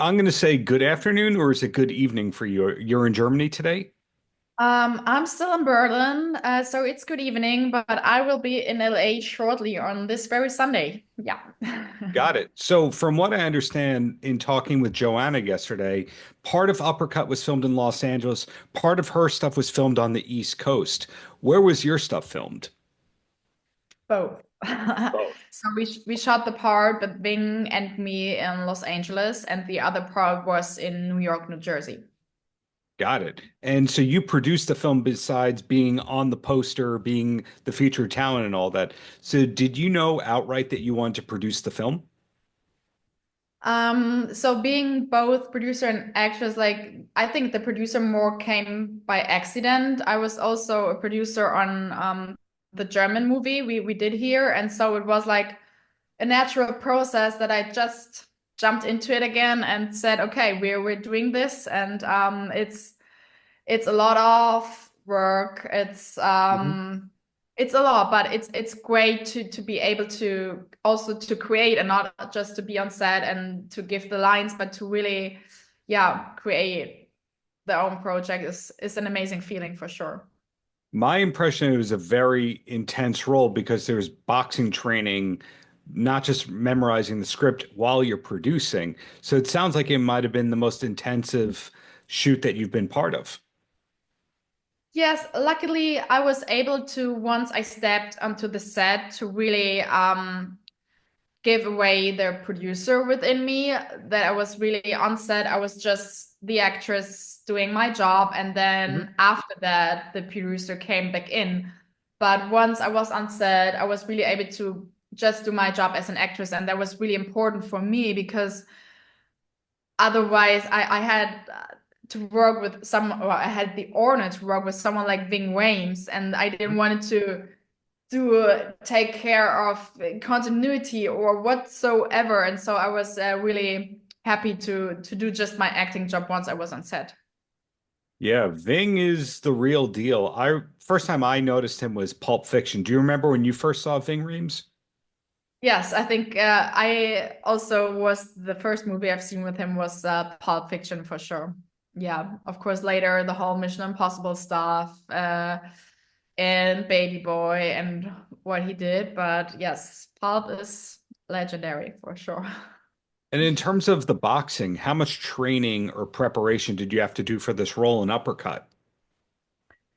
I'm going to say good afternoon, or is it good evening for you? You're in Germany today? I'm still in Berlin, so it's good evening, but I will be in LA shortly on this very Sunday. Yeah. Got it. So, from what I understand in talking with Joanna yesterday, part of Uppercut was filmed in Los Angeles, part of her stuff was filmed on the East Coast. Where was your stuff filmed? Both. Both. So we shot the part with Ving and me in Los Angeles, and the other part was in New York, New Jersey. Got it. And so you produced the film besides being on the poster, being the featured talent and all that. So did you know outright that you wanted to produce the film? So being both producer and actress, like I think the producer more came by accident. I was also a producer on the German movie we did here, and so it was like a natural process that I just jumped into it again and said, okay, we're doing this, and it's a lot of work. It's a lot, but it's great to be able to also to create and not just to be on set and to give the lines, but to really, yeah, create their own project is an amazing feeling for sure. My impression it was a very intense role because there's boxing training, not just memorizing the script while you're producing. So it sounds like it might have been the most intensive shoot that you've been part of. Yes, luckily I was able to once I stepped onto the set to really give away the producer within me that I was really on set. I was just the actress doing my job. And Mhm. then after that, the producer came back in. But once I was on set, I was really able to just do my job as an actress. And that was really important for me because otherwise I had to work with or I had the honor to work with someone like Ving Rhames, and I didn't want to take care of continuity or whatsoever. And so I was really happy to do just my acting job once I was on set. Yeah, Ving is the real deal. I first time I noticed him was Pulp Fiction. Do you remember when you first saw Ving Rhames? Yes, I think I also was the first movie I've seen with him was Pulp Fiction for sure. Yeah, of course, later the whole Mission Impossible stuff and Baby Boy and what he did. But yes, Pulp is legendary for sure. And in terms of the boxing, how much training or preparation did you have to do for this role in Uppercut?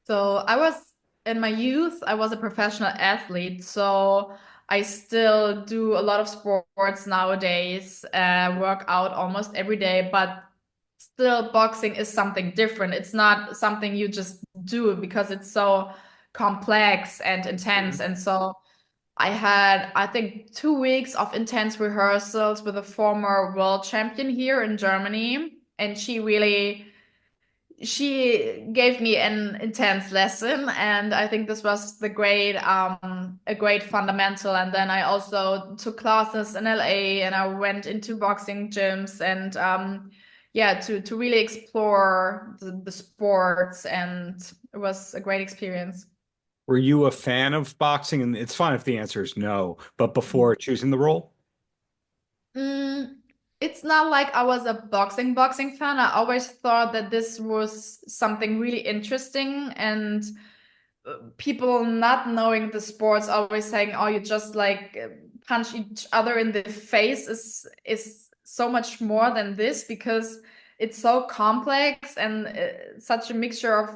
So I was in my youth, I was a professional athlete. So I still do a lot of sports nowadays, work out almost every day, but still boxing is something different. It's not something you just do because it's so complex and intense. And so I had, I think, 2 weeks of intense rehearsals with a former world champion here in Germany. And she gave me an intense lesson, and I think this was the great a great fundamental. And then I also took classes in LA, and I went into boxing gyms and yeah, to really explore the sports, and it was a great experience. Were you a fan of boxing? And it's fine if the answer is no, but before choosing the role? Mm, it's not like I was a boxing fan. I always thought that this was something really interesting, and people not knowing the sports always saying, "Oh, you just like punch each other in the face," is so much more than this because it's so complex and such a mixture of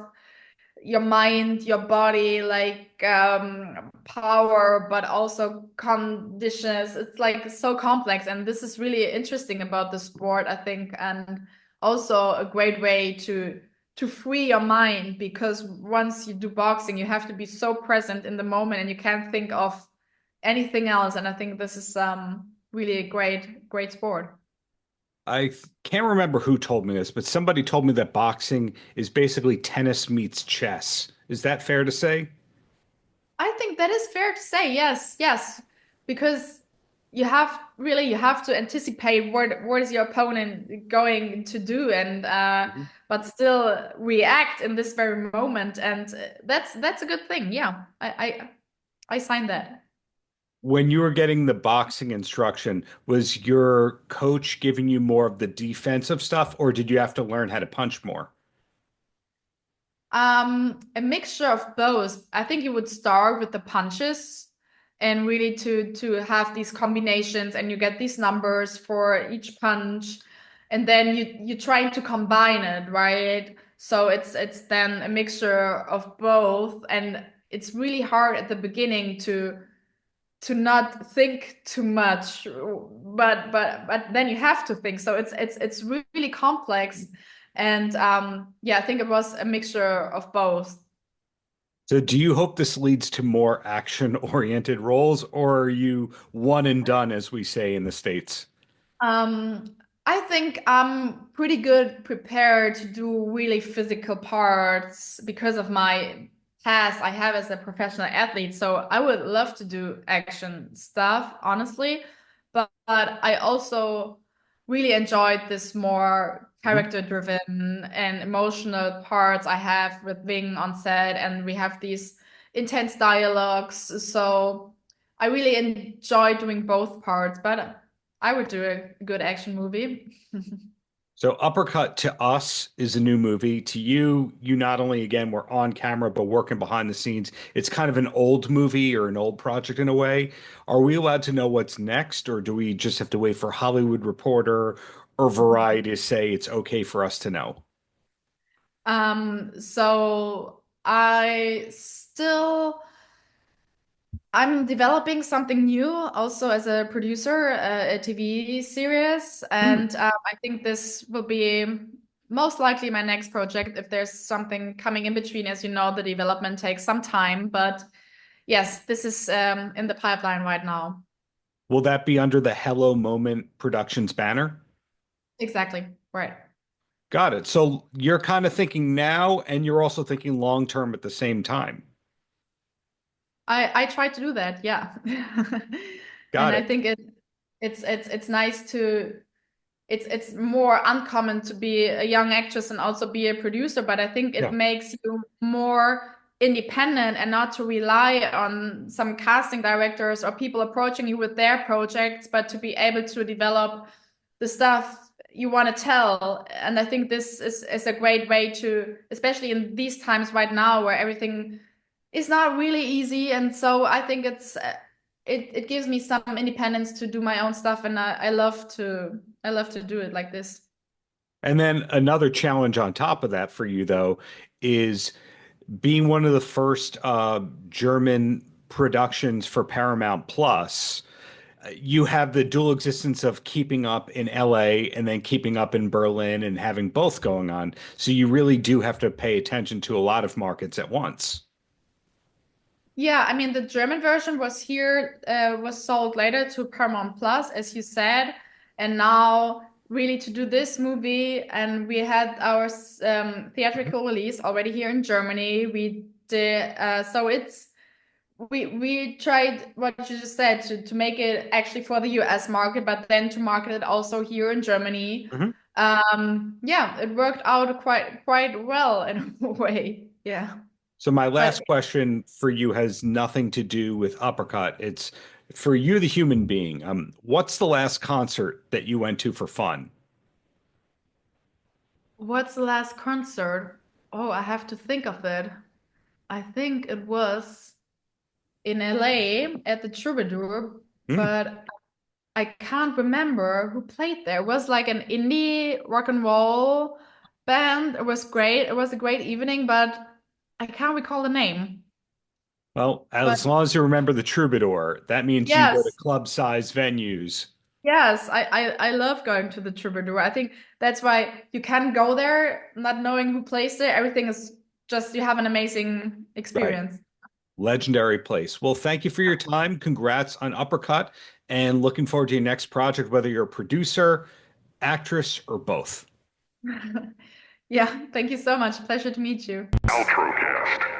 your mind, your body, like power, but also conditions. It's like so complex, and this is really interesting about the sport, I think, and also a great way to free your mind because once you do boxing, you have to be so present in the moment and you can't think of anything else. And I think this is really a great sport. I can't remember who told me this, but somebody told me that boxing is basically tennis meets chess. Is that fair to say? I think that is fair to say. Yes, yes, because you have to anticipate what is your opponent going to do, and Mhm. but still react in this very moment, and that's a good thing. Yeah, I sign that. When you were getting the boxing instruction, was your coach giving you more of the defensive stuff, or did you have to learn how to punch more? A mixture of both. I think you would start with the punches and really to have these combinations and you get these numbers for each punch and then you try to combine it, right? So it's then a mixture of both and it's really hard at the beginning to not think too much, but then you have to think. So it's really complex. And yeah, I think it was a mixture of both. So, do you hope this leads to more action-oriented roles, or are you one and done, as we say in the States? Um, I think I'm pretty good prepared to do really physical parts because of my past I have as a professional athlete. So I would love to do action stuff, honestly. But I also really enjoyed this more Mhm. character-driven and emotional parts I have with Ving on set, and we have these intense dialogues. So I really enjoy doing both parts, but I would do a good action movie. So, Uppercut to us is a new movie. To you, you not only again were on camera, but working behind the scenes. It's kind of an old movie or an old project in a way. Are we allowed to know what's next, or do we just have to wait for Hollywood Reporter or Variety to say it's okay for us to know? So I'm developing something new also as a producer, a TV series, Hmm. and I think this will be most likely my next project if there's something coming in between. As you know, the development takes some time, but yes, this is in the pipeline right now. Will that be under the Hello Moment Productions banner? Exactly, right. Got it. So you're kind of thinking now, and you're also thinking long term at the same time. I try to do that, yeah. And Got I it. think it's nice to it's more uncommon to be a young actress and also be a producer, but I think it Yeah. makes you more independent and not to rely on some casting directors or people approaching you with their projects, but to be able to develop the stuff you want to tell. And I think this is a great way to, especially in these times right now where everything is not really easy. And so I think it gives me some independence to do my own stuff, and I love to do it like this. And then another challenge on top of that for you, though, is being one of the first German productions for Paramount Plus. You have the dual existence of keeping up in LA and then keeping up in Berlin and having both going on. So you really do have to pay attention to a lot of markets at once. Yeah, I mean the German version was here, was sold later to Paramount Plus, as you said, and now really to do this movie, and we had our Mhm. theatrical release already here in Germany. We did, so it's we tried what you just said to make it actually for the US market, but then to market it also here in Germany. Mhm. Yeah, it worked out quite well in a way. Yeah. So my But last question for you has nothing to do with Uppercut. It's for you, the human being. What's the last concert that you went to for fun? what's the last concert? Oh, I have to think of it. I think it was in LA at the Troubadour, Hmm. but I can't remember who played there. It was like an indie rock and roll band. It was great. It was a great evening, but I can't recall the name. Well, But as long as you remember the Troubadour, that means you go to yes, club-sized venues. yes, I love going to the Troubadour. I think that's why you can go there not knowing who plays there. Everything is just you have an amazing Right. experience. Legendary place. Well, thank you for your time. Congrats on Uppercut and looking forward to your next project, whether you're a producer, actress, or both. Yeah, thank you so much. Pleasure to meet you. Paltrocast.